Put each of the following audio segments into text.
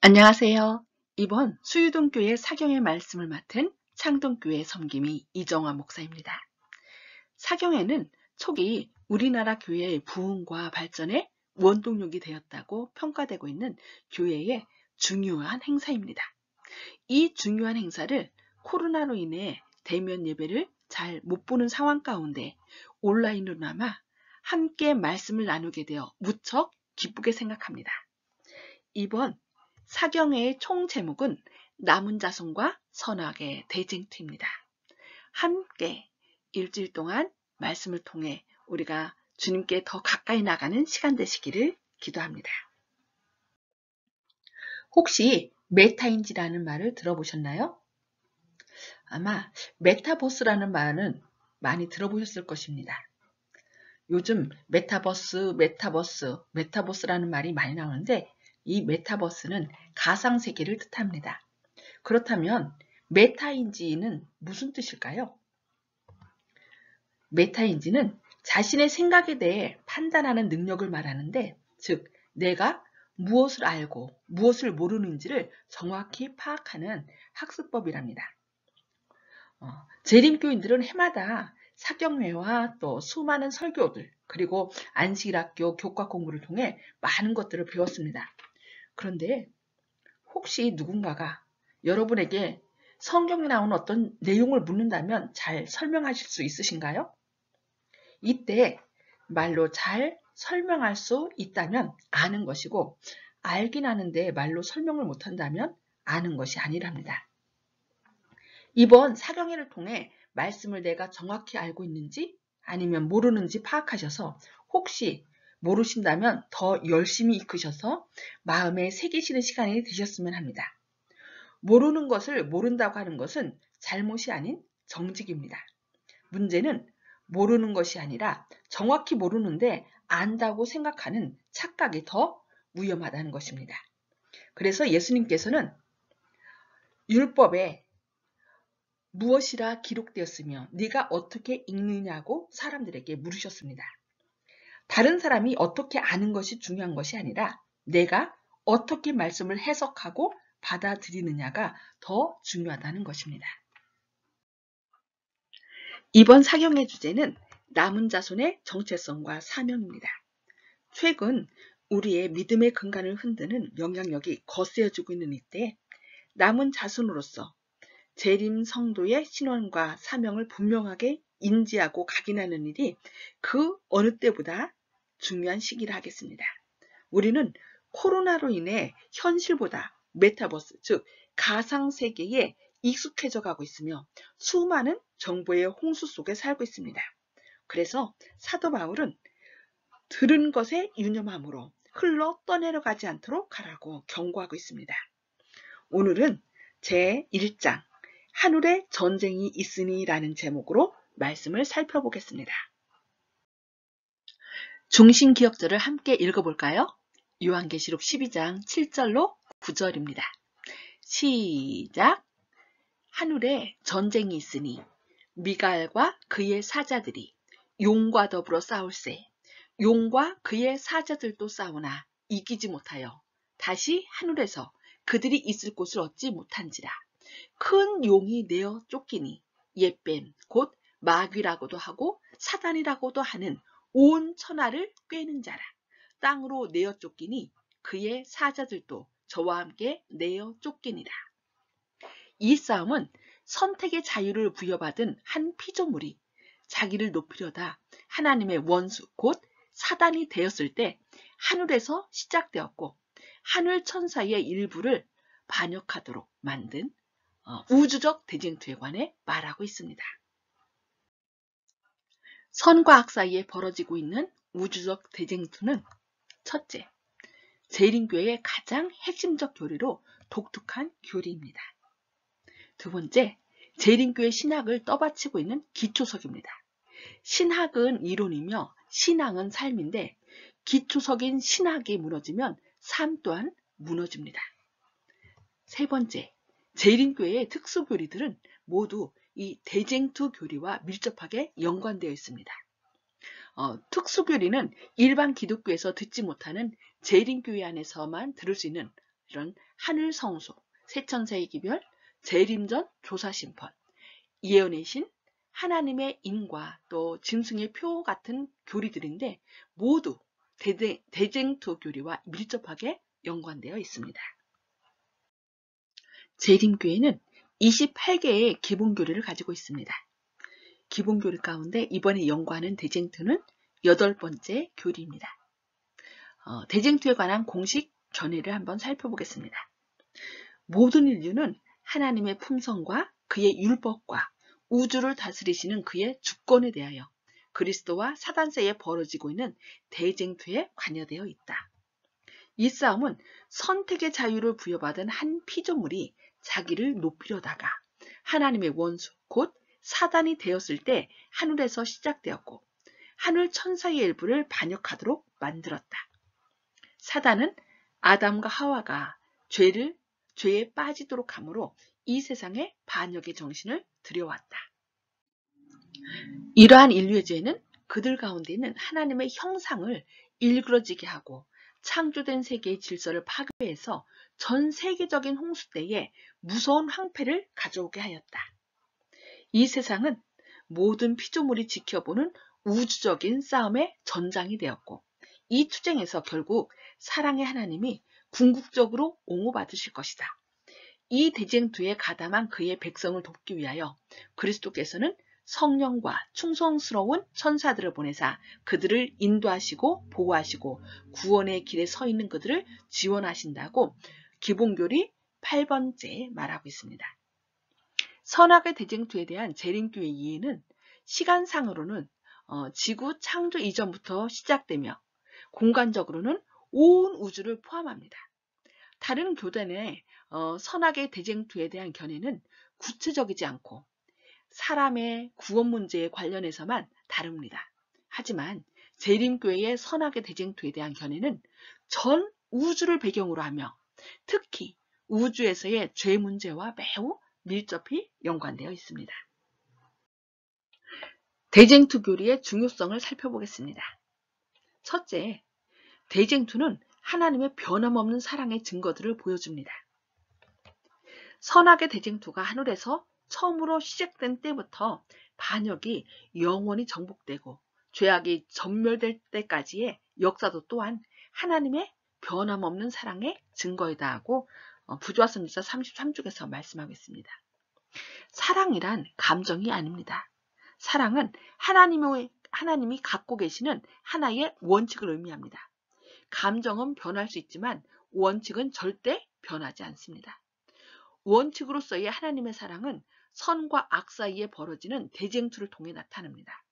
안녕하세요. 이번 수유동교회 사경의 말씀을 맡은 창동교회 섬김이 이정화 목사입니다. 사경회는 초기 우리나라 교회의 부흥과 발전에 원동력이 되었다고 평가되고 있는 교회의 중요한 행사입니다. 이 중요한 행사를 코로나로 인해 대면 예배를 잘 못 보는 상황 가운데 온라인으로나마 함께 말씀을 나누게 되어 무척 기쁘게 생각합니다. 이번 사경회의 총 제목은 남은 자손과 선악의 대쟁투입니다. 함께 일주일 동안 말씀을 통해 우리가 주님께 더 가까이 나가는 시간 되시기를 기도합니다. 혹시 메타인지라는 말을 들어보셨나요? 아마 메타버스라는 말은 많이 들어보셨을 것입니다. 요즘 메타버스라는 말이 많이 나오는데 이 메타버스는 가상세계를 뜻합니다. 그렇다면 메타인지는 무슨 뜻일까요? 메타인지는 자신의 생각에 대해 판단하는 능력을 말하는데, 즉 내가 무엇을 알고 무엇을 모르는지를 정확히 파악하는 학습법이랍니다. 재림교인들은 해마다 사경회와 또 수많은 설교들 그리고 안식일학교 교과 공부를 통해 많은 것들을 배웠습니다. 그런데 혹시 누군가가 여러분에게 성경에 나온 어떤 내용을 묻는다면 잘 설명하실 수 있으신가요? 이때 말로 잘 설명할 수 있다면 아는 것이고, 알긴 아는데 말로 설명을 못한다면 아는 것이 아니랍니다. 이번 사경회를 통해 말씀을 내가 정확히 알고 있는지 아니면 모르는지 파악하셔서 혹시 모르신다면 더 열심히 익히셔서 마음에 새기시는 시간이 되셨으면 합니다. 모르는 것을 모른다고 하는 것은 잘못이 아닌 정직입니다. 문제는 모르는 것이 아니라 정확히 모르는데 안다고 생각하는 착각이 더 위험하다는 것입니다. 그래서 예수님께서는 율법에 무엇이라 기록되었으며 네가 어떻게 읽느냐고 사람들에게 물으셨습니다. 다른 사람이 어떻게 아는 것이 중요한 것이 아니라 내가 어떻게 말씀을 해석하고 받아들이느냐가 더 중요하다는 것입니다. 이번 사경의 주제는 남은 자손의 정체성과 사명입니다. 최근 우리의 믿음의 근간을 흔드는 영향력이 거세어지고 있는 이때 남은 자손으로서 재림 성도의 신원과 사명을 분명하게 인지하고 각인하는 일이 그 어느 때보다 중요한 시기라 하겠습니다. 우리는 코로나로 인해 현실보다 메타버스, 즉 가상세계에 익숙해져 가고 있으며 수많은 정보의 홍수 속에 살고 있습니다. 그래서 사도 바울은 들은 것에 유념함으로 흘러 떠내려가지 않도록 하라고 경고하고 있습니다. 오늘은 제1장 하늘에 전쟁이 있으니 라는 제목으로 말씀을 살펴보겠습니다. 중심 기억절을 함께 읽어볼까요? 요한계시록 12장 7절로 9절입니다. 시작! 하늘에 전쟁이 있으니 미가엘과 그의 사자들이 용과 더불어 싸울세. 용과 그의 사자들도 싸우나 이기지 못하여 다시 하늘에서 그들이 있을 곳을 얻지 못한지라. 큰 용이 내어 쫓기니 옛뱀 곧 마귀라고도 하고 사단이라고도 하는 온 천하를 꿰는 자라. 땅으로 내어 쫓기니 그의 사자들도 저와 함께 내어 쫓기니라. 이 싸움은 선택의 자유를 부여받은 한 피조물이 자기를 높이려다 하나님의 원수 곧 사단이 되었을 때 하늘에서 시작되었고 하늘 천사의 일부를 반역하도록 만든 우주적 대쟁투에 관해 말하고 있습니다. 선과 악 사이에 벌어지고 있는 우주적 대쟁투는 첫째, 재림교회의 가장 핵심적 교리로 독특한 교리입니다. 두 번째, 재림교회 신학을 떠받치고 있는 기초석입니다. 신학은 이론이며 신앙은 삶인데 기초석인 신학이 무너지면 삶 또한 무너집니다. 세 번째, 재림교회의 특수교리들은 모두 이 대쟁투 교리와 밀접하게 연관되어 있습니다. 특수교리는 일반 기독교에서 듣지 못하는 재림교회 안에서만 들을 수 있는 이런 하늘 성소, 세천사의 기별, 재림전 조사심판, 예언의 신, 하나님의 인과 또 짐승의 표 같은 교리들인데 모두 대쟁투 교리와 밀접하게 연관되어 있습니다. 재림교회는 28개의 기본교리를 가지고 있습니다. 기본교리 가운데 이번에 연구하는 대쟁투는 8번째 교리입니다. 대쟁투에 관한 공식 견해를 한번 살펴보겠습니다. 모든 인류는 하나님의 품성과 그의 율법과 우주를 다스리시는 그의 주권에 대하여 그리스도와 사단 사이에 벌어지고 있는 대쟁투에 관여되어 있다. 이 싸움은 선택의 자유를 부여받은 한 피조물이 자기를 높이려다가 하나님의 원수 곧 사단이 되었을 때 하늘에서 시작되었고 하늘 천사의 일부를 반역하도록 만들었다. 사단은 아담과 하와가 죄에 빠지도록 함으로 이 세상에 반역의 정신을 들여왔다. 이러한 인류의 죄는 그들 가운데 있는 하나님의 형상을 일그러지게 하고 창조된 세계의 질서를 파괴해서 전 세계적인 홍수 때에 무서운 황폐를 가져오게 하였다. 이 세상은 모든 피조물이 지켜보는 우주적인 싸움의 전장이 되었고 이 투쟁에서 결국 사랑의 하나님이 궁극적으로 옹호받으실 것이다. 이 대쟁투에 가담한 그의 백성을 돕기 위하여 그리스도께서는 성령과 충성스러운 천사들을 보내사 그들을 인도하시고 보호하시고 구원의 길에 서 있는 그들을 지원하신다고 기본교리 8번째에 말하고 있습니다. 선악의 대쟁투에 대한 재림교의 이해는 시간상으로는 지구 창조 이전부터 시작되며 공간적으로는 온 우주를 포함합니다. 다른 교단의 선악의 대쟁투에 대한 견해는 구체적이지 않고 사람의 구원 문제에 관련해서만 다룹니다. 하지만 재림교회의 선악의 대쟁투에 대한 견해는 전 우주를 배경으로 하며 특히 우주에서의 죄 문제와 매우 밀접히 연관되어 있습니다. 대쟁투 교리의 중요성을 살펴보겠습니다. 첫째, 대쟁투는 하나님의 변함없는 사랑의 증거들을 보여줍니다. 선악의 대쟁투가 하늘에서 처음으로 시작된 때부터 반역이 영원히 정복되고 죄악이 전멸될 때까지의 역사도 또한 하나님의 변함없는 사랑의 증거이다 하고 부조화성기사 33쪽에서 말씀하고 있습니다. 사랑이란 감정이 아닙니다. 사랑은 하나님이 갖고 계시는 하나의 원칙을 의미합니다. 감정은 변할 수 있지만 원칙은 절대 변하지 않습니다. 원칙으로서의 하나님의 사랑은 선과 악 사이에 벌어지는 대쟁투를 통해 나타납니다.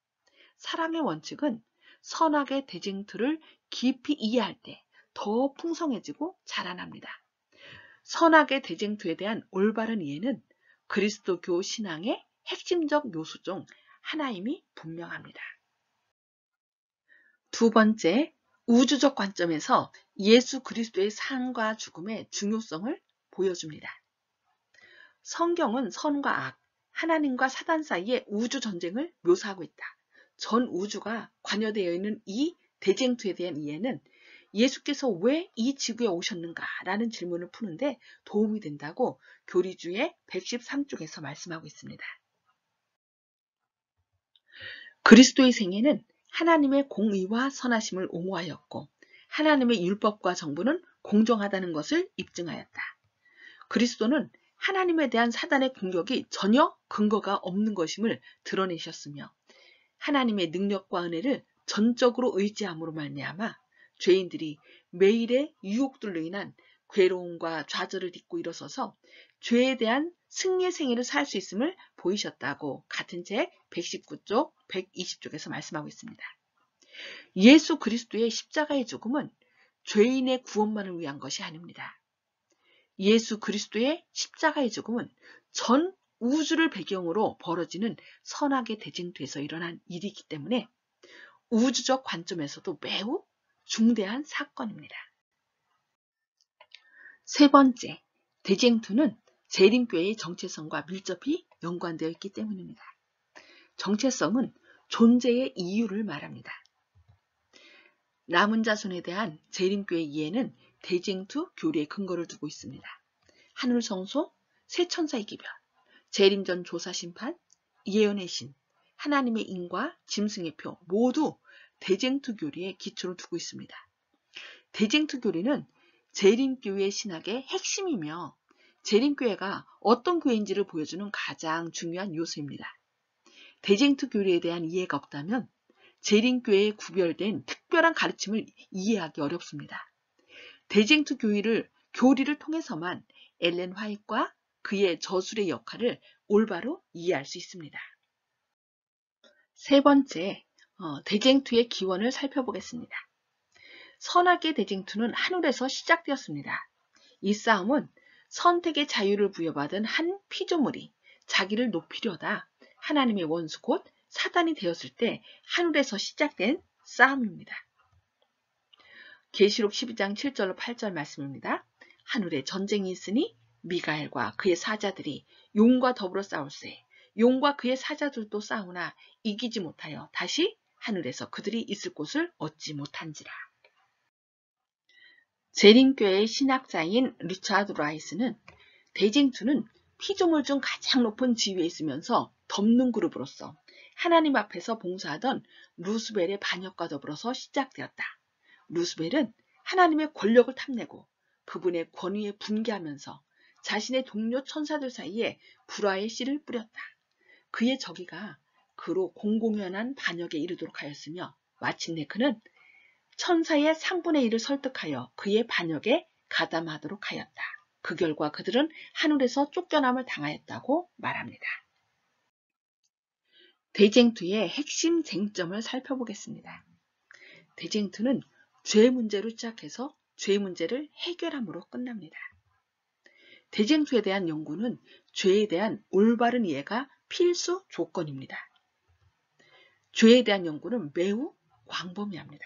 사랑의 원칙은 선악의 대쟁투를 깊이 이해할 때 더 풍성해지고 자라납니다. 선악의 대쟁투에 대한 올바른 이해는 그리스도교 신앙의 핵심적 요소 중 하나임이 분명합니다. 두 번째, 우주적 관점에서 예수 그리스도의 삶과 죽음의 중요성을 보여줍니다. 성경은 선과 악, 하나님과 사단 사이의 우주 전쟁을 묘사하고 있다. 전 우주가 관여되어 있는 이 대쟁투에 대한 이해는 예수께서 왜 이 지구에 오셨는가라는 질문을 푸는데 도움이 된다고 교리주의 113쪽에서 말씀하고 있습니다. 그리스도의 생애는 하나님의 공의와 선하심을 옹호하였고 하나님의 율법과 정부는 공정하다는 것을 입증하였다. 그리스도는 하나님에 대한 사단의 공격이 전혀 근거가 없는 것임을 드러내셨으며 하나님의 능력과 은혜를 전적으로 의지함으로 말미암아 죄인들이 매일의 유혹들로 인한 괴로움과 좌절을 딛고 일어서서 죄에 대한 승리의 생애를 살 수 있음을 보이셨다고 같은 책 119쪽, 120쪽에서 말씀하고 있습니다. 예수 그리스도의 십자가의 죽음은 죄인의 구원만을 위한 것이 아닙니다. 예수 그리스도의 십자가의 죽음은 전 우주를 배경으로 벌어지는 선악의 대쟁투에서 일어난 일이기 때문에 우주적 관점에서도 매우 중대한 사건입니다. 세 번째, 대쟁투는 재림교회의 정체성과 밀접히 연관되어 있기 때문입니다. 정체성은 존재의 이유를 말합니다. 남은 자손에 대한 재림교회의 이해는 대쟁투 교리의 근거를 두고 있습니다. 하늘성소, 세천사의 기별, 재림전 조사심판, 예언의 신, 하나님의 인과 짐승의 표 모두 대쟁투 교리에 기초를 두고 있습니다. 대쟁투 교리는 재림교회 신학의 핵심이며 재림교회가 어떤 교회인지를 보여주는 가장 중요한 요소입니다. 대쟁투 교리에 대한 이해가 없다면 재림교회에 구별된 특별한 가르침을 이해하기 어렵습니다. 대쟁투 교리를 통해서만 엘렌 화이트와 그의 저술의 역할을 올바로 이해할 수 있습니다. 세 번째, 대쟁투의 기원을 살펴보겠습니다. 선악의 대쟁투는 하늘에서 시작되었습니다. 이 싸움은 선택의 자유를 부여받은 한 피조물이 자기를 높이려다 하나님의 원수 곧 사단이 되었을 때 하늘에서 시작된 싸움입니다. 계시록 12장 7절로 8절 말씀입니다. 하늘에 전쟁이 있으니 미가엘과 그의 사자들이 용과 더불어 싸울세. 용과 그의 사자들도 싸우나 이기지 못하여 다시 하늘에서 그들이 있을 곳을 얻지 못한지라. 재림교회의 신학자인 리차드 라이스는 대쟁투는 피조물 중 가장 높은 지위에 있으면서 덮는 그룹으로서 하나님 앞에서 봉사하던 루스벨의 반역과 더불어서 시작되었다. 루스벨은 하나님의 권력을 탐내고 그분의 권위에 분개하면서 자신의 동료 천사들 사이에 불화의 씨를 뿌렸다. 그의 저기가 그로 공공연한 반역에 이르도록 하였으며 마침내 그는 천사의 3분의 1을 설득하여 그의 반역에 가담하도록 하였다. 그 결과 그들은 하늘에서 쫓겨남을 당하였다고 말합니다. 대쟁투의 핵심 쟁점을 살펴보겠습니다. 대쟁투는 죄 문제로 시작해서 죄 문제를 해결함으로 끝납니다. 대쟁투에 대한 연구는 죄에 대한 올바른 이해가 필수 조건입니다. 죄에 대한 연구는 매우 광범위합니다.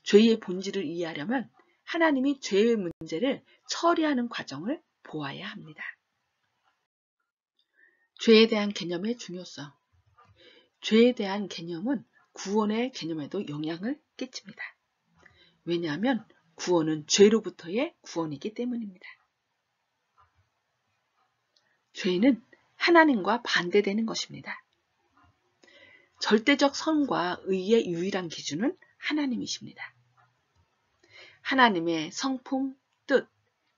죄의 본질을 이해하려면 하나님이 죄의 문제를 처리하는 과정을 보아야 합니다. 죄에 대한 개념의 중요성. 죄에 대한 개념은 구원의 개념에도 영향을 끼칩니다. 왜냐하면 구원은 죄로부터의 구원이기 때문입니다. 죄는 하나님과 반대되는 것입니다. 절대적 선과 의의 유일한 기준은 하나님이십니다. 하나님의 성품, 뜻,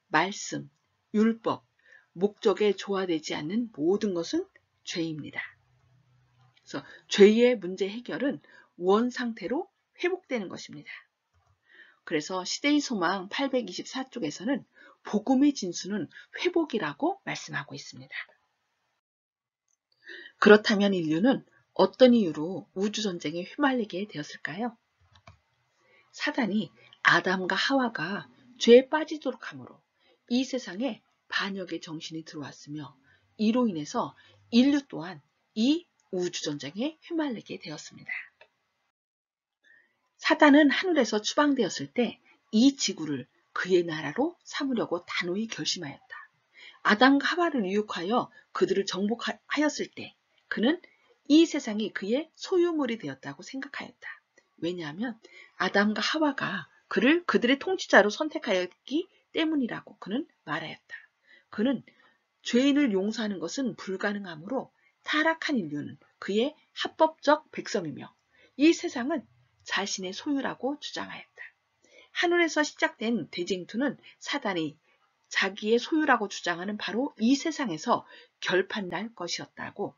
말씀, 율법, 목적에 조화되지 않는 모든 것은 죄입니다. 그래서 죄의 문제 해결은 원 상태로 회복되는 것입니다. 그래서 시대의 소망 824쪽에서는 복음의 진수는 회복이라고 말씀하고 있습니다. 그렇다면 인류는 어떤 이유로 우주전쟁에 휘말리게 되었을까요? 사단이 아담과 하와가 죄에 빠지도록 함으로 이 세상에 반역의 정신이 들어왔으며 이로 인해서 인류 또한 이 우주전쟁에 휘말리게 되었습니다. 사단은 하늘에서 추방되었을 때 이 지구를 그의 나라로 삼으려고 단호히 결심하였다. 아담과 하와를 유혹하여 그들을 정복하였을 때 그는 이 세상이 그의 소유물이 되었다고 생각하였다. 왜냐하면 아담과 하와가 그를 그들의 통치자로 선택하였기 때문이라고 그는 말하였다. 그는 죄인을 용서하는 것은 불가능하므로 타락한 인류는 그의 합법적 백성이며 이 세상은 자신의 소유라고 주장하였다. 하늘에서 시작된 대쟁투는 사단이 자기의 소유라고 주장하는 바로 이 세상에서 결판날 것이었다고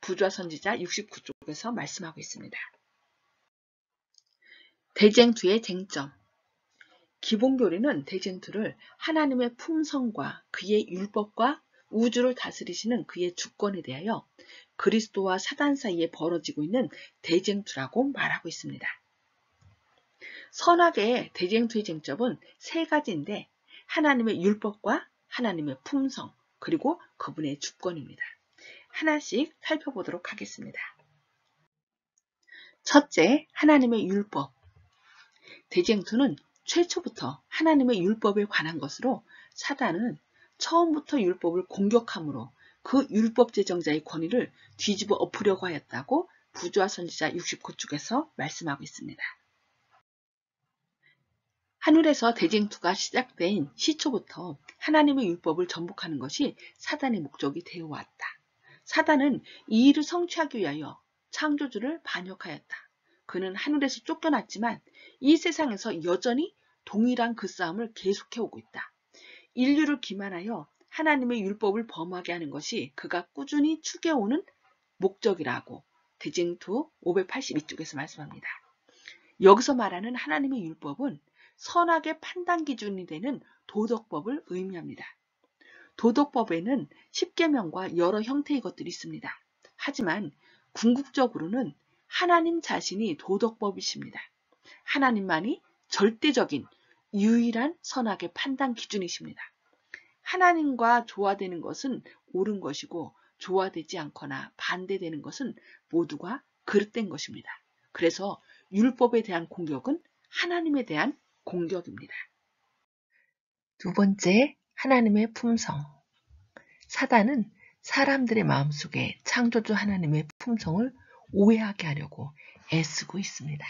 부좌선지자 69쪽에서 말씀하고 있습니다. 대쟁투의 쟁점. 기본교리는 대쟁투를 하나님의 품성과 그의 율법과 우주를 다스리시는 그의 주권에 대하여 그리스도와 사단 사이에 벌어지고 있는 대쟁투라고 말하고 있습니다. 선악의 대쟁투의 쟁점은 세 가지인데 하나님의 율법과 하나님의 품성 그리고 그분의 주권입니다. 하나씩 살펴보도록 하겠습니다. 첫째, 하나님의 율법. 대쟁투는 최초부터 하나님의 율법에 관한 것으로 사단은 처음부터 율법을 공격함으로 그 율법 제정자의 권위를 뒤집어 엎으려고 하였다고 부조화 선지자 69쪽에서 말씀하고 있습니다. 하늘에서 대쟁투가 시작된 시초부터 하나님의 율법을 전복하는 것이 사단의 목적이 되어 왔다. 사단은 이 일을 성취하기 위하여 창조주를 반역하였다. 그는 하늘에서 쫓겨났지만 이 세상에서 여전히 동일한 그 싸움을 계속해오고 있다. 인류를 기만하여 하나님의 율법을 범하게 하는 것이 그가 꾸준히 추구해오는 목적이라고 대쟁투 582쪽에서 말씀합니다. 여기서 말하는 하나님의 율법은 선악의 판단 기준이 되는 도덕법을 의미합니다. 도덕법에는 십계명과 여러 형태의 것들이 있습니다. 하지만 궁극적으로는 하나님 자신이 도덕법이십니다. 하나님만이 절대적인 유일한 선악의 판단 기준이십니다. 하나님과 조화되는 것은 옳은 것이고 조화되지 않거나 반대되는 것은 모두가 그릇된 것입니다. 그래서 율법에 대한 공격은 하나님에 대한 공격입니다. 두 번째, 하나님의 품성. 사단은 사람들의 마음속에 창조주 하나님의 품성을 오해하게 하려고 애쓰고 있습니다.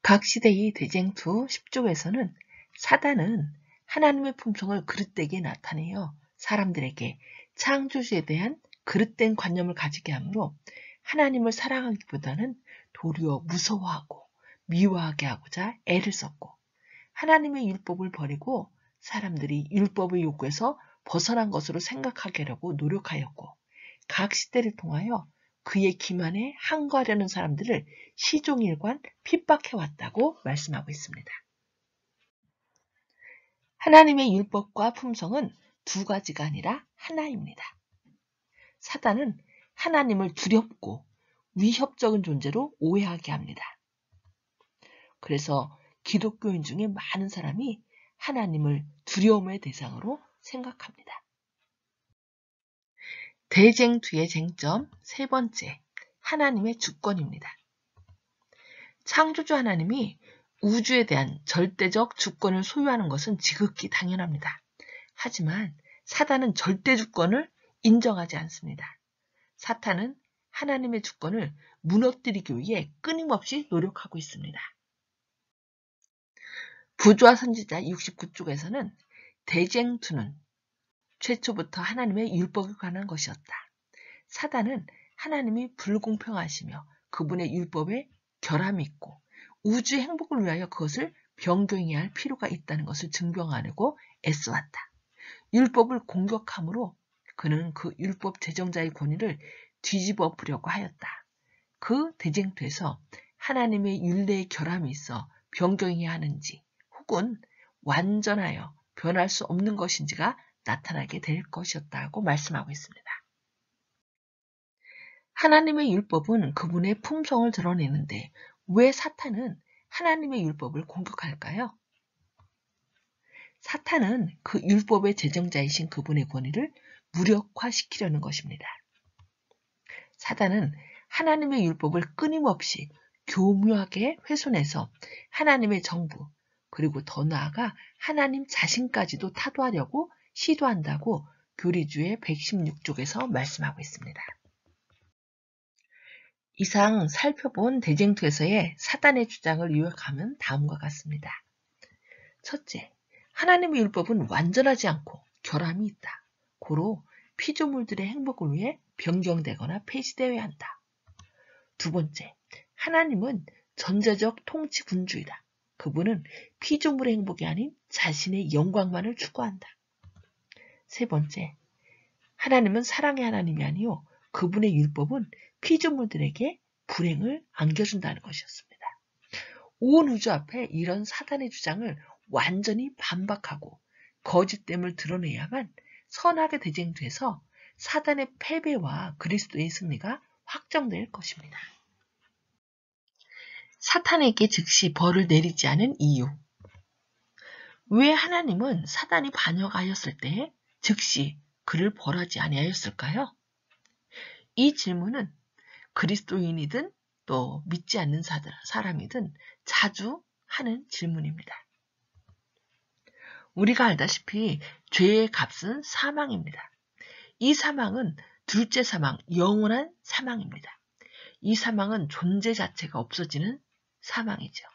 각 시대의 대쟁투 10쪽에서는 사단은 하나님의 품성을 그릇되게 나타내어 사람들에게 창조주에 대한 그릇된 관념을 가지게 하므로 하나님을 사랑하기보다는 도리어 무서워하고 미워하게 하고자 애를 썼고, 하나님의 율법을 버리고 사람들이 율법의 욕구에서 벗어난 것으로 생각하게 하려고 노력하였고, 각 시대를 통하여 그의 기만에 항거하려는 사람들을 시종일관 핍박해왔다고 말씀하고 있습니다. 하나님의 율법과 품성은 두 가지가 아니라 하나입니다. 사단은 하나님을 두렵고 위협적인 존재로 오해하게 합니다. 그래서 기독교인 중에 많은 사람이 하나님을 두려움의 대상으로 생각합니다. 대쟁투의 쟁점 세 번째, 하나님의 주권입니다. 창조주 하나님이 우주에 대한 절대적 주권을 소유하는 것은 지극히 당연합니다. 하지만 사단은 절대 주권을 인정하지 않습니다. 사탄은 하나님의 주권을 무너뜨리기 위해 끊임없이 노력하고 있습니다. 부조와 선지자 69쪽에서는 대쟁투는 최초부터 하나님의 율법에 관한 것이었다. 사단은 하나님이 불공평하시며 그분의 율법에 결함이 있고 우주 행복을 위하여 그것을 변경해야 할 필요가 있다는 것을 증명하려고 애써왔다. 율법을 공격함으로 그는 그 율법 제정자의 권위를 뒤집어 보려고 하였다. 그 대쟁투에서 하나님의 율례의 결함이 있어 변경해야 하는지 혹은 완전하여 변할 수 없는 것인지가 나타나게 될 것이었다고 말씀하고 있습니다. 하나님의 율법은 그분의 품성을 드러내는데 왜 사탄은 하나님의 율법을 공격할까요? 사탄은 그 율법의 제정자이신 그분의 권위를 무력화시키려는 것입니다. 사탄은 하나님의 율법을 끊임없이 교묘하게 훼손해서 하나님의 정부, 그리고 더 나아가 하나님 자신까지도 타도하려고 시도한다고 교리주의 116쪽에서 말씀하고 있습니다. 이상 살펴본 대쟁투에서의 사단의 주장을 요약하면 다음과 같습니다. 첫째, 하나님의 율법은 완전하지 않고 결함이 있다. 고로 피조물들의 행복을 위해 변경되거나 폐지되어야 한다. 두 번째, 하나님은 전제적 통치 군주이다. 그분은 피조물의 행복이 아닌 자신의 영광만을 추구한다. 세 번째, 하나님은 사랑의 하나님이 아니요 그분의 율법은 피조물들에게 불행을 안겨준다는 것이었습니다. 온 우주 앞에 이런 사단의 주장을 완전히 반박하고 거짓됨을 드러내야만 선악의 대쟁투에서 사단의 패배와 그리스도의 승리가 확정될 것입니다. 사탄에게 즉시 벌을 내리지 않은 이유. 왜 하나님은 사단이 반역하였을 때 즉시 그를 벌하지 아니하였을까요? 이 질문은 그리스도인이든 또 믿지 않는 사람이든 자주 하는 질문입니다. 우리가 알다시피 죄의 값은 사망입니다. 이 사망은 둘째 사망, 영원한 사망입니다. 이 사망은 존재 자체가 없어지는 사망이죠.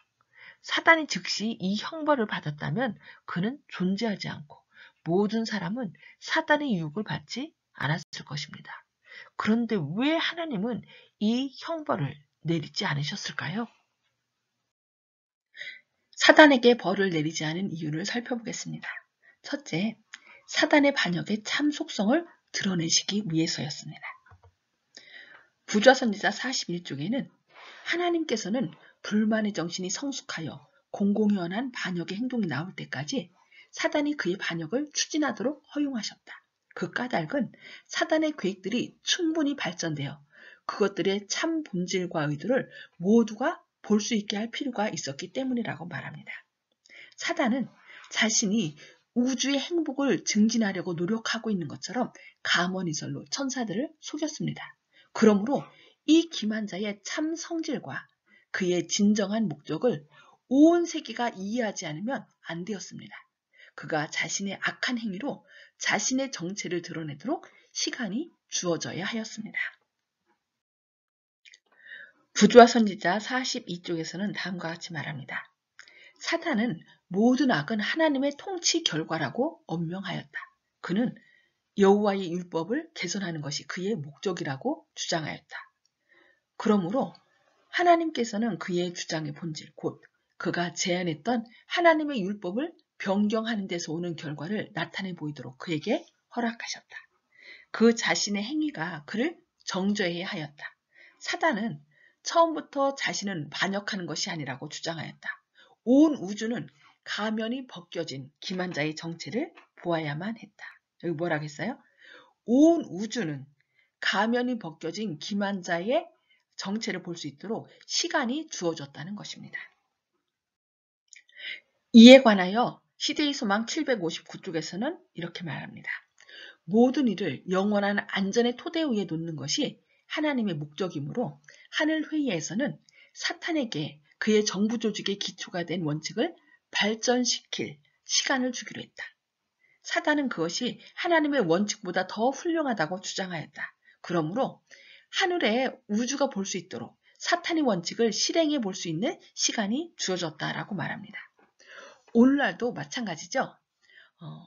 사단이 즉시 이 형벌을 받았다면 그는 존재하지 않고 모든 사람은 사단의 유혹을 받지 않았을 것입니다. 그런데 왜 하나님은 이 형벌을 내리지 않으셨을까요? 사단에게 벌을 내리지 않은 이유를 살펴보겠습니다. 첫째, 사단의 반역의 참 속성을 드러내시기 위해서였습니다. 부좌선지자 41쪽에는 하나님께서는 불만의 정신이 성숙하여 공공연한 반역의 행동이 나올 때까지 사단이 그의 반역을 추진하도록 허용하셨다. 그 까닭은 사단의 계획들이 충분히 발전되어 그것들의 참 본질과 의도를 모두가 볼 수 있게 할 필요가 있었기 때문이라고 말합니다. 사단은 자신이 우주의 행복을 증진하려고 노력하고 있는 것처럼 가문이설로 천사들을 속였습니다. 그러므로 이 기만자의 참 성질과 그의 진정한 목적을 온 세계가 이해하지 않으면 안 되었습니다. 그가 자신의 악한 행위로 자신의 정체를 드러내도록 시간이 주어져야 하였습니다. 부조와 선지자 42쪽에서는 다음과 같이 말합니다. 사탄은 모든 악은 하나님의 통치 결과라고 언명하였다. 그는 여호와의 율법을 개선하는 것이 그의 목적이라고 주장하였다. 그러므로 하나님께서는 그의 주장의 본질, 곧 그가 제안했던 하나님의 율법을 변경하는 데서 오는 결과를 나타내 보이도록 그에게 허락하셨다. 그 자신의 행위가 그를 정죄해야 하였다. 사단은 처음부터 자신은 반역하는 것이 아니라고 주장하였다. 온 우주는 가면이 벗겨진 기만자의 정체를 보아야만 했다. 여기 뭐라고 했어요? 온 우주는 가면이 벗겨진 기만자의 정체를 볼 수 있도록 시간이 주어졌다는 것입니다. 이에 관하여 시대의 소망 759쪽에서는 이렇게 말합니다. 모든 일을 영원한 안전의 토대 위에 놓는 것이 하나님의 목적이므로 하늘회의에서는 사탄에게 그의 정부 조직의 기초가 된 원칙을 발전시킬 시간을 주기로 했다. 사단은 그것이 하나님의 원칙보다 더 훌륭하다고 주장하였다. 그러므로 하늘에 우주가 볼 수 있도록 사탄의 원칙을 실행해 볼 수 있는 시간이 주어졌다라고 말합니다. 오늘날도 마찬가지죠.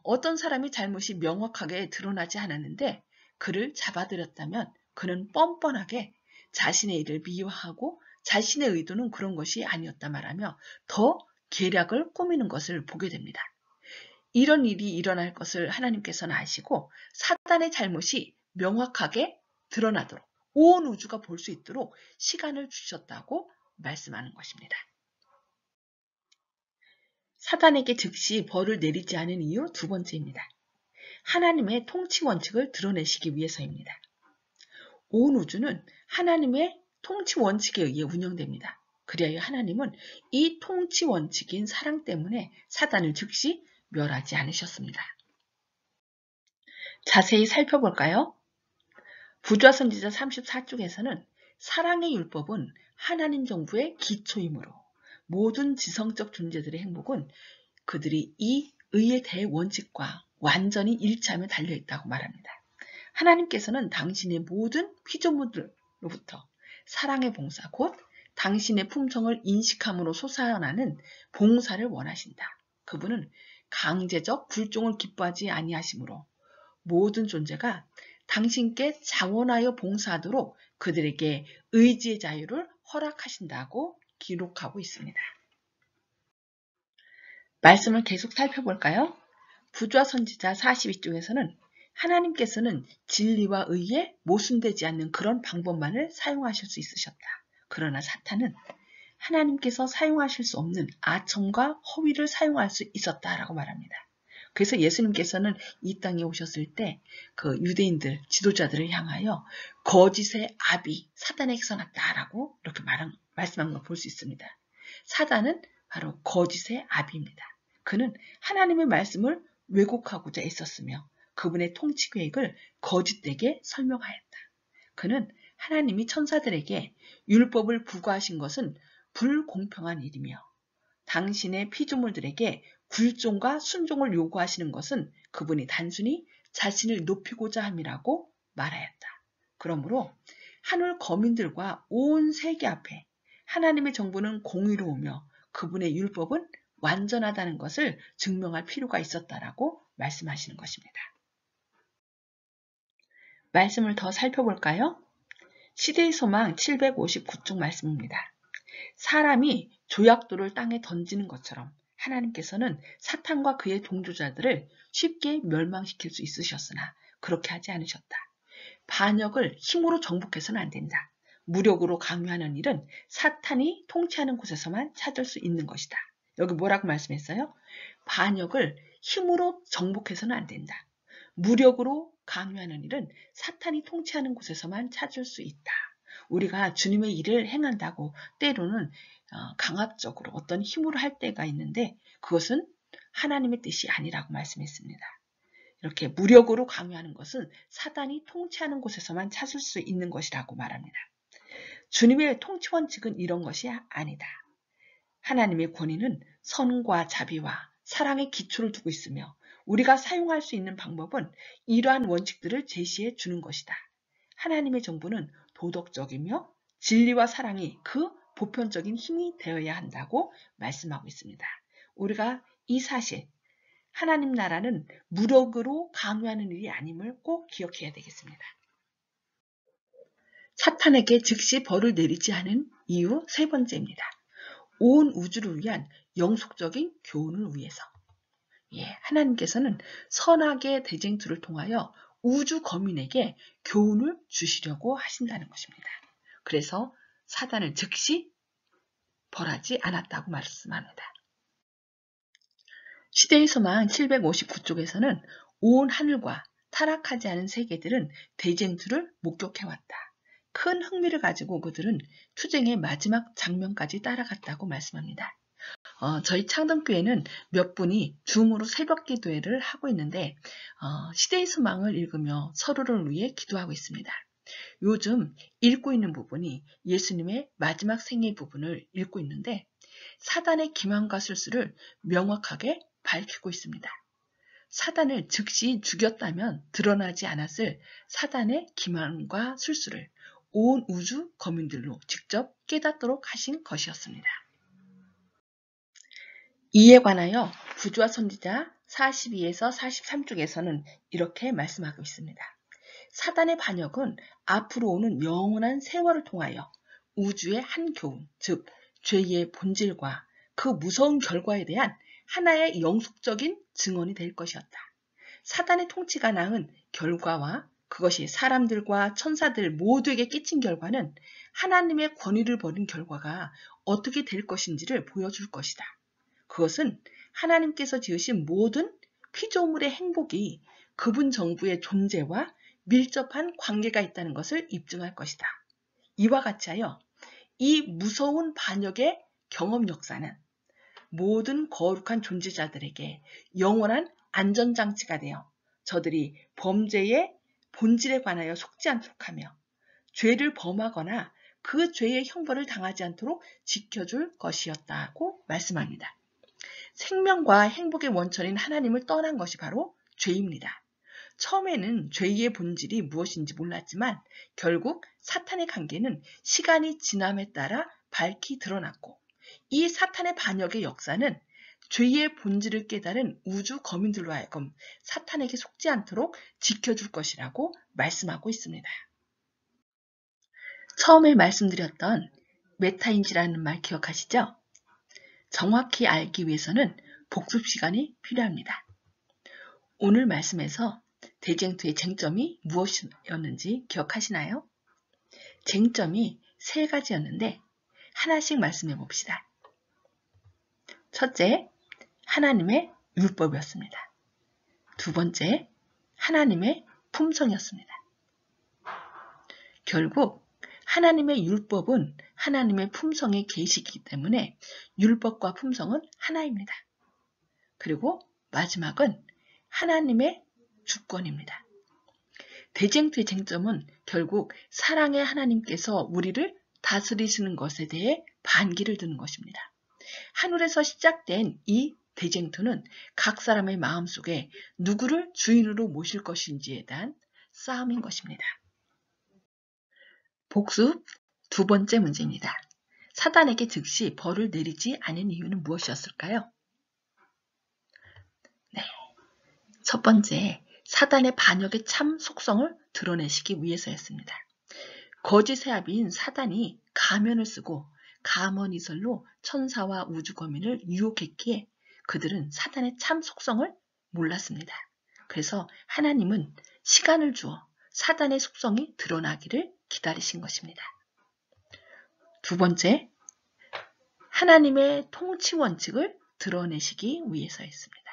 어떤 사람이 잘못이 명확하게 드러나지 않았는데 그를 잡아들였다면 그는 뻔뻔하게 자신의 일을 미화하고 자신의 의도는 그런 것이 아니었다 말하며 더 계략을 꾸미는 것을 보게 됩니다. 이런 일이 일어날 것을 하나님께서는 아시고 사단의 잘못이 명확하게 드러나도록 온 우주가 볼 수 있도록 시간을 주셨다고 말씀하는 것입니다. 사단에게 즉시 벌을 내리지 않은 이유 두 번째입니다. 하나님의 통치 원칙을 드러내시기 위해서입니다. 온 우주는 하나님의 통치 원칙에 의해 운영됩니다. 그리하여 하나님은 이 통치 원칙인 사랑 때문에 사단을 즉시 멸하지 않으셨습니다. 자세히 살펴볼까요? 부좌 선지자 34쪽에서는 사랑의 율법은 하나님 정부의 기초이므로 모든 지성적 존재들의 행복은 그들이 이 의에 대해 원칙과 완전히 일치하며 달려있다고 말합니다. 하나님께서는 당신의 모든 피조물로부터 사랑의 봉사, 곧 당신의 품성을 인식함으로 솟아나는 봉사를 원하신다. 그분은 강제적 불종을 기뻐하지 아니하시므로 모든 존재가 당신께 자원하여 봉사하도록 그들에게 의지의 자유를 허락하신다고 기록하고 있습니다. 말씀을 계속 살펴볼까요? 부좌 선지자 42쪽에서는 하나님께서는 진리와 의에 모순되지 않는 그런 방법만을 사용하실 수 있으셨다. 그러나 사탄은 하나님께서 사용하실 수 없는 아첨과 허위를 사용할 수 있었다라고 말합니다. 그래서 예수님께서는 이 땅에 오셨을 때 그 유대인들 지도자들을 향하여 거짓의 아비 사단에게서 났다라고 이렇게 말씀한 걸 볼 수 있습니다. 사단은 바로 거짓의 아비입니다. 그는 하나님의 말씀을 왜곡하고자 애썼으며 그분의 통치 계획을 거짓되게 설명하였다. 그는 하나님이 천사들에게 율법을 부과하신 것은 불공평한 일이며 당신의 피조물들에게 굴종과 순종을 요구하시는 것은 그분이 단순히 자신을 높이고자 함이라고 말하였다. 그러므로 하늘 거민들과 온 세계 앞에 하나님의 정부는 공의로우며 그분의 율법은 완전하다는 것을 증명할 필요가 있었다라고 말씀하시는 것입니다. 말씀을 더 살펴볼까요? 시대의 소망 759쪽 말씀입니다. 사람이 조약돌을 땅에 던지는 것처럼 하나님께서는 사탄과 그의 동조자들을 쉽게 멸망시킬 수 있으셨으나 그렇게 하지 않으셨다. 반역을 힘으로 정복해서는 안 된다. 무력으로 강요하는 일은 사탄이 통치하는 곳에서만 찾을 수 있는 것이다. 여기 뭐라고 말씀했어요? 반역을 힘으로 정복해서는 안 된다. 무력으로 강요하는 일은 사탄이 통치하는 곳에서만 찾을 수 있다. 우리가 주님의 일을 행한다고 때로는 강압적으로 어떤 힘으로 할 때가 있는데 그것은 하나님의 뜻이 아니라고 말씀했습니다. 이렇게 무력으로 강요하는 것은 사단이 통치하는 곳에서만 찾을 수 있는 것이라고 말합니다. 주님의 통치 원칙은 이런 것이 아니다. 하나님의 권위는 선과 자비와 사랑의 기초를 두고 있으며 우리가 사용할 수 있는 방법은 이러한 원칙들을 제시해 주는 것이다. 하나님의 정부는 도덕적이며 진리와 사랑이 그 보편적인 힘이 되어야 한다고 말씀하고 있습니다. 우리가 이 사실, 하나님 나라는 무력으로 강요하는 일이 아님을 꼭 기억해야 되겠습니다. 사탄에게 즉시 벌을 내리지 않은 이유 세 번째입니다. 온 우주를 위한 영속적인 교훈을 위해서. 하나님께서는 선악의 대쟁투를 통하여 우주 거민에게 교훈을 주시려고 하신다는 것입니다. 그래서 사단을 즉시 벌하지 않았다고 말씀합니다. 시대의 소망 759쪽에서는 온 하늘과 타락하지 않은 세계들은 대쟁투를 목격해왔다. 큰 흥미를 가지고 그들은 투쟁의 마지막 장면까지 따라갔다고 말씀합니다. 저희 창동교회는 몇 분이 줌으로 새벽 기도회를 하고 있는데 시대의 소망을 읽으며 서로를 위해 기도하고 있습니다. 요즘 읽고 있는 부분이 예수님의 마지막 생애 부분을 읽고 있는데 사단의 기만과 술수를 명확하게 밝히고 있습니다. 사단을 즉시 죽였다면 드러나지 않았을 사단의 기만과 술수를 온 우주 거민들로 직접 깨닫도록 하신 것이었습니다. 이에 관하여 부조와 선지자 42에서 43쪽에서는 이렇게 말씀하고 있습니다. 사단의 반역은 앞으로 오는 영원한 세월을 통하여 우주의 한 교훈, 즉 죄의 본질과 그 무서운 결과에 대한 하나의 영속적인 증언이 될 것이었다. 사단의 통치가 낳은 결과와 그것이 사람들과 천사들 모두에게 끼친 결과는 하나님의 권위를 버린 결과가 어떻게 될 것인지를 보여줄 것이다. 그것은 하나님께서 지으신 모든 피조물의 행복이 그분 정부의 존재와 밀접한 관계가 있다는 것을 입증할 것이다. 이와 같이 하여 이 무서운 반역의 경험 역사는 모든 거룩한 존재자들에게 영원한 안전장치가 되어 저들이 범죄의 본질에 관하여 속지 않도록 하며 죄를 범하거나 그 죄의 형벌을 당하지 않도록 지켜줄 것이었다고 말씀합니다. 생명과 행복의 원천인 하나님을 떠난 것이 바로 죄입니다. 처음에는 죄의 본질이 무엇인지 몰랐지만 결국 사탄의 관계는 시간이 지남에 따라 밝히 드러났고 이 사탄의 반역의 역사는 죄의 본질을 깨달은 우주 거민들로 하여금 사탄에게 속지 않도록 지켜줄 것이라고 말씀하고 있습니다. 처음에 말씀드렸던 메타인지라는 말 기억하시죠? 정확히 알기 위해서는 복습 시간이 필요합니다. 오늘 말씀에서 대쟁투의 쟁점이 무엇이었는지 기억하시나요? 쟁점이 세 가지였는데 하나씩 말씀해 봅시다. 첫째, 하나님의 율법이었습니다. 두 번째, 하나님의 품성이었습니다. 결국 하나님의 율법은 하나님의 품성의 계시이기 때문에 율법과 품성은 하나입니다. 그리고 마지막은 하나님의 주권입니다. 대쟁투의 쟁점은 결국 사랑의 하나님께서 우리를 다스리시는 것에 대해 반기를 드는 것입니다. 하늘에서 시작된 이 대쟁투는 각 사람의 마음속에 누구를 주인으로 모실 것인지에 대한 싸움인 것입니다. 복습 두 번째 문제입니다. 사단에게 즉시 벌을 내리지 않은 이유는 무엇이었을까요? 네, 첫 번째, 사단의 반역의 참 속성을 드러내시기 위해서였습니다. 거짓의 아비인 사단이 가면을 쓰고 가먼이설로 천사와 우주거민을 유혹했기에 그들은 사단의 참 속성을 몰랐습니다. 그래서 하나님은 시간을 주어 사단의 속성이 드러나기를 기다리신 것입니다. 두 번째, 하나님의 통치 원칙을 드러내시기 위해서였습니다.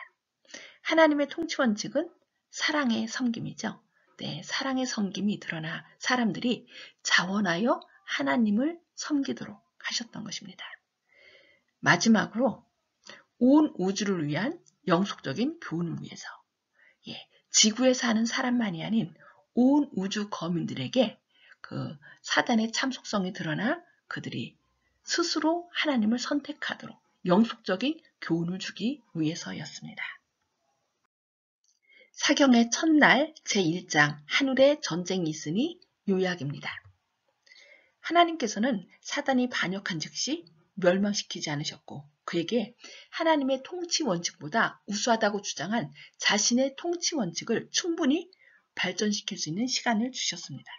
하나님의 통치 원칙은 사랑의 섬김이죠. 네, 사랑의 섬김이 드러나 사람들이 자원하여 하나님을 섬기도록 하셨던 것입니다. 마지막으로 온 우주를 위한 영속적인 교훈을 위해서 지구에 사는 사람만이 아닌 온 우주 거민들에게 그 사단의 참 속성이 드러나 그들이 스스로 하나님을 선택하도록 영속적인 교훈을 주기 위해서였습니다. 사경의 첫날 제1장 하늘에 전쟁이 있으니 요약입니다. 하나님께서는 사단이 반역한 즉시 멸망시키지 않으셨고 그에게 하나님의 통치 원칙보다 우수하다고 주장한 자신의 통치 원칙을 충분히 발전시킬 수 있는 시간을 주셨습니다.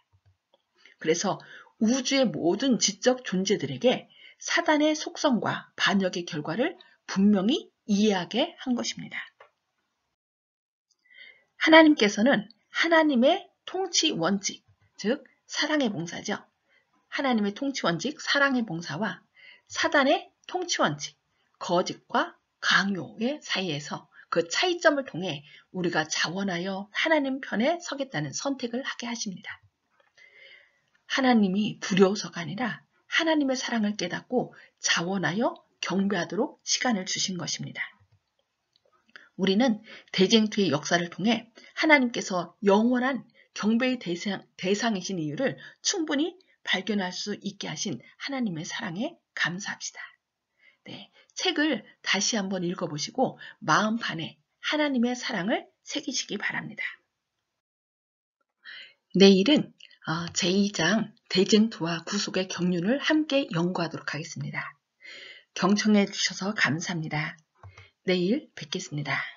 그래서 우주의 모든 지적 존재들에게 사단의 속성과 반역의 결과를 분명히 이해하게 한 것입니다. 하나님께서는 하나님의 통치 원칙, 즉 사랑의 봉사죠. 하나님의 통치 원칙, 사랑의 봉사와 사단의 통치 원칙, 거짓과 강요의 사이에서 그 차이점을 통해 우리가 자원하여 하나님 편에 서겠다는 선택을 하게 하십니다. 하나님이 두려워서가 아니라 하나님의 사랑을 깨닫고 자원하여 경배하도록 시간을 주신 것입니다. 우리는 대쟁투의 역사를 통해 하나님께서 영원한 경배의 대상이신 이유를 충분히 발견할 수 있게 하신 하나님의 사랑에 감사합시다. 네, 책을 다시 한번 읽어보시고 마음판에 하나님의 사랑을 새기시기 바랍니다. 내일은 제2장 대쟁투와 구속의 경륜을 함께 연구하도록 하겠습니다. 경청해 주셔서 감사합니다. 내일 뵙겠습니다.